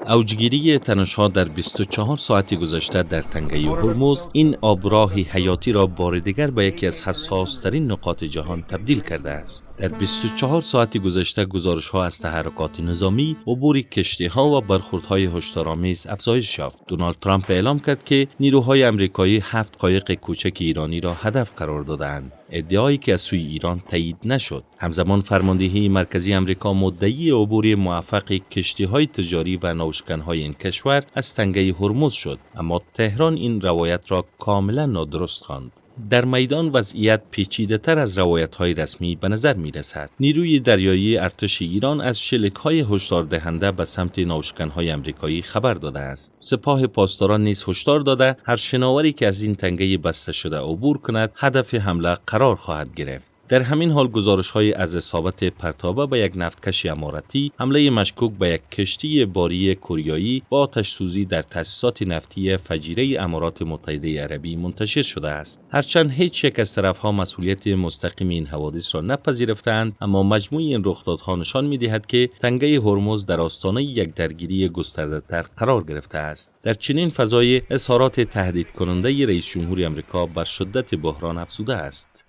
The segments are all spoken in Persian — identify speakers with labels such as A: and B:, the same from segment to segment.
A: اوجگیری تنش‌ها در 24 ساعت گذشته در تنگه هرمز این آبراه حیاتی را بار دیگر به یکی از حساس‌ترین نقاط جهان تبدیل کرده است. در 24 ساعت گذشته گزارش‌ها از تحرکات نظامی، عبور کشتی‌ها و برخوردهای هشدارآمیز افزایش یافت. دونالد ترامپ اعلام کرد که نیروهای آمریکایی 7 قایق کوچک ایرانی را هدف قرار دادند. ادعایی که از سوی ایران تایید نشد. همزمان فرماندهی مرکزی آمریکا مدعی عبور موفق کشتی‌های تجاری و نوشکن‌های این کشور از تنگه هرمز شد، اما تهران این روایت را کاملا نادرست خواند. در میدان وضعیت پیچیده‌تر از روایت‌های رسمی به نظر می‌رسد. نیروی دریایی ارتش ایران از شلیک‌های هشدار دهنده به سمت نوشکن‌های آمریکایی خبر داده است. سپاه پاسداران نیز هشدار داده هر شناوری که از این تنگه بسته شده عبور کند هدف حمله قرار خواهد گرفت. در همین حال گزارش‌های از اصابت پرتابه به یک نفتکش اماراتی، حمله مشکوک به یک کشتی باری کوریایی و آتش‌سوزی در تأسیسات نفتی فجیره امارات متحده عربی منتشر شده است. هرچند هیچ یک از طرف‌ها مسئولیت مستقیم این حوادث را نپذیرفتند، اما مجموع این رخدادها نشان می‌دهد که تنگه هرمز در آستانه یک درگیری گسترده‌تر قرار گرفته است. در چنین فضای اظهارات تهدید کننده رئیس جمهور آمریکا بر شدت بحران افزوده است.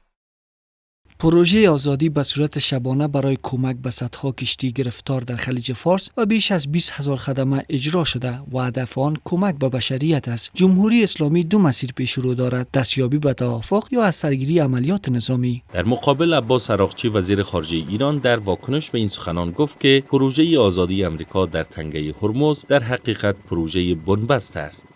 B: پروژه آزادی به صورت شبانه برای کمک به صدها کشتی گرفتار در خلیج فارس و بیش از 20,000 خدمه اجرا شده و هدف آن کمک به بشریت است. جمهوری اسلامی دو مسیر پیش رو دارد: دستیابی به توافق یا از سرگیری عملیات نظامی.
A: در مقابل عباس عراقچی وزیر خارجه ایران در واکنش به این سخنان گفت که پروژه آزادی آمریکا در تنگه هرمز در حقیقت پروژه بنبست است.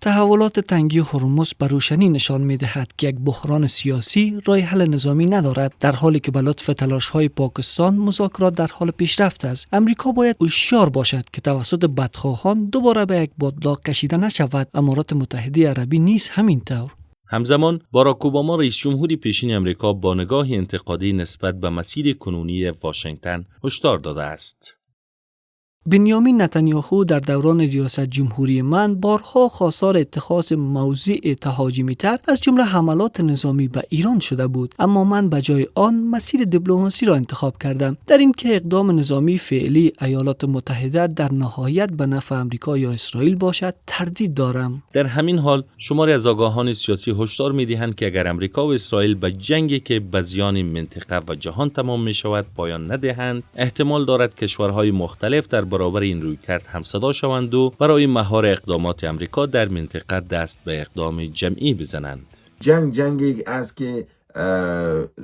B: تحولات تنگی هرمز به روشنی نشان می‌دهد که یک بحران سیاسی راه حل نظامی ندارد، در حالی که به لطف تلاش‌های پاکستان مذاکرات در حال پیشرفت است. امریکا باید هوشیار باشد که توسط بدخواهان دوباره به یک بادلاق کشیده نشود. امارات متحده عربی نیز همینطور.
A: همزمان باراک اوباما رئیس جمهوری پیشین آمریکا با نگاه انتقادی نسبت به مسیر کنونی واشنگتن هشدار داده است.
B: بنیامین نتانیاهو در دوران ریاست جمهوری من بارها خواستار اتخاذ موضع تهاجمی‌تر از جمله حملات نظامی به ایران شده بود، اما من به جای آن مسیر دیپلماسی را انتخاب کردم. در این که اقدام نظامی فعلی ایالات متحده در نهایت به نفع آمریکا یا اسرائیل باشد تردید دارم.
A: در همین حال شماری از آگاهان سیاسی هشدار می‌دهند که اگر آمریکا و اسرائیل به جنگی که به زیان منطقه و جهان تمام می‌شود پایان ندهند، احتمال دارد کشورهای مختلف در برابر این رویکرد همصدا شوند و برای مهار اقدامات آمریکا در منطقه دست به اقدام جمعی بزنند.
C: جنگی است که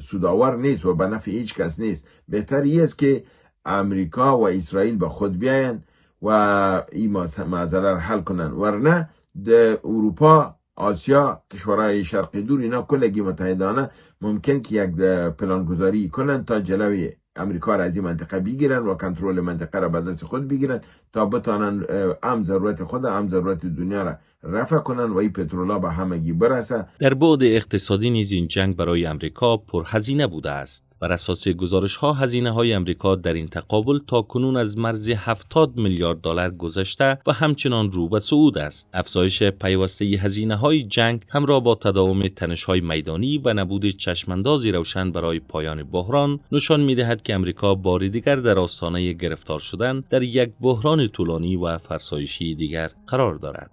C: سودآور نیست و به نفع هیچ کس نیست. بهتر است که امریکا و اسرائیل به خود بیاین و این معضله را حل کنن، ورنه در اروپا، آسیا، کشورهای شرق دور اینا کلگی متحدانه ممکن که یک پلان گذاری کنن تا جلوی امریکا را از این منطقه بگیرن و کنترل منطقه را به دست خود بگیرن تا بتانن هم ضرورت خود هم ضرورت دنیا را رفع کنن و این پترولا به همگی برسه.
A: در بعد اقتصادی نیز این جنگ برای امریکا پرهزینه بوده است. بر اساس گزارش‌ها هزینه‌های امریکا در این تقابل تاکنون از مرز 70 میلیارد دلار گذشته و همچنان رو به صعود است. افزایش پیوسته هزینه‌های جنگ همراه با تداوم تنش‌های میدانی و نبود چشماندازی روشن برای پایان بحران نشان می‌دهد که امریکا بار دیگر در آستانه گرفتار شدن در یک بحران طولانی و فرسایشی دیگر قرار دارد.